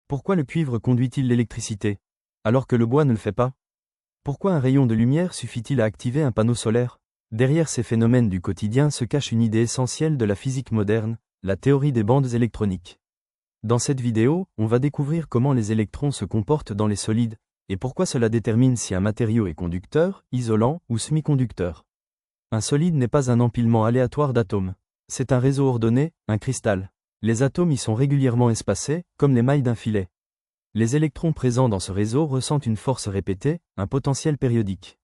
Pourquoi le cuivre conduit-il l'électricité, alors que le bois ne le fait pas? Pourquoi un rayon de lumière suffit-il à activer un panneau solaire? Derrière ces phénomènes du quotidien se cache une idée essentielle de la physique moderne, la théorie des bandes électroniques. Dans cette vidéo, on va découvrir comment les électrons se comportent dans les solides, et pourquoi cela détermine si un matériau est conducteur, isolant ou semi-conducteur. Un solide n'est pas un empilement aléatoire d'atomes. C'est un réseau ordonné, un cristal. Les atomes y sont régulièrement espacés, comme les mailles d'un filet. Les électrons présents dans ce réseau ressentent une force répétée, un potentiel périodique.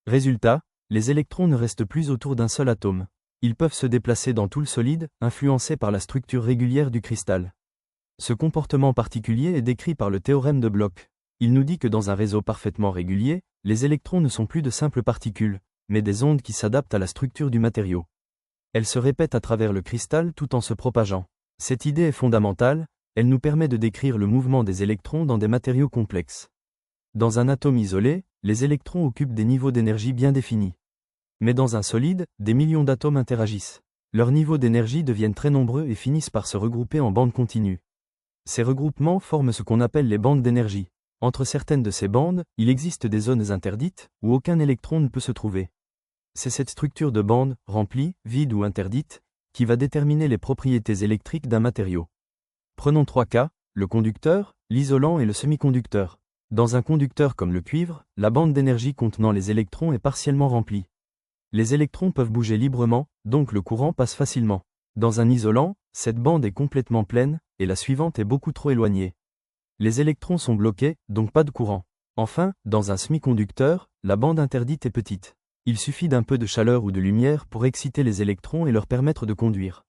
Résultat, les électrons ne restent plus autour d'un seul atome. Ils peuvent se déplacer dans tout le solide, influencés par la structure régulière du cristal. Ce comportement particulier est décrit par le théorème de Bloch. Il nous dit que dans un réseau parfaitement régulier, les électrons ne sont plus de simples particules, mais des ondes qui s'adaptent à la structure du matériau. Elles se répètent à travers le cristal tout en se propageant. Cette idée est fondamentale, elle nous permet de décrire le mouvement des électrons dans des matériaux complexes. Dans un atome isolé, les électrons occupent des niveaux d'énergie bien définis. Mais dans un solide, des millions d'atomes interagissent. Leurs niveaux d'énergie deviennent très nombreux et finissent par se regrouper en bandes continues. Ces regroupements forment ce qu'on appelle les bandes d'énergie. Entre certaines de ces bandes, il existe des zones interdites, où aucun électron ne peut se trouver. C'est cette structure de bande, remplie, vide ou interdite, qui va déterminer les propriétés électriques d'un matériau. Prenons 3 cas, le conducteur, l'isolant et le semi-conducteur. Dans un conducteur comme le cuivre, la bande d'énergie contenant les électrons est partiellement remplie. Les électrons peuvent bouger librement, donc le courant passe facilement. Dans un isolant, cette bande est complètement pleine, et la suivante est beaucoup trop éloignée. Les électrons sont bloqués, donc pas de courant. Enfin, dans un semi-conducteur, la bande interdite est petite. Il suffit d'un peu de chaleur ou de lumière pour exciter les électrons et leur permettre de conduire.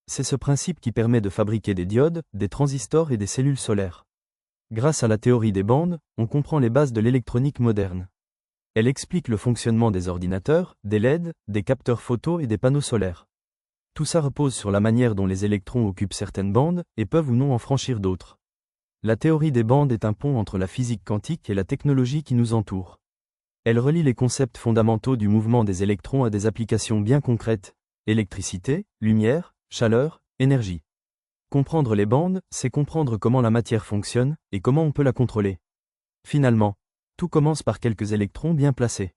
C'est ce principe qui permet de fabriquer des diodes, des transistors et des cellules solaires. Grâce à la théorie des bandes, on comprend les bases de l'électronique moderne. Elle explique le fonctionnement des ordinateurs, des LED, des capteurs photo et des panneaux solaires. Tout ça repose sur la manière dont les électrons occupent certaines bandes et peuvent ou non en franchir d'autres. La théorie des bandes est un pont entre la physique quantique et la technologie qui nous entoure. Elle relie les concepts fondamentaux du mouvement des électrons à des applications bien concrètes, électricité, lumière, chaleur, énergie. Comprendre les bandes, c'est comprendre comment la matière fonctionne et comment on peut la contrôler. Finalement, tout commence par quelques électrons bien placés.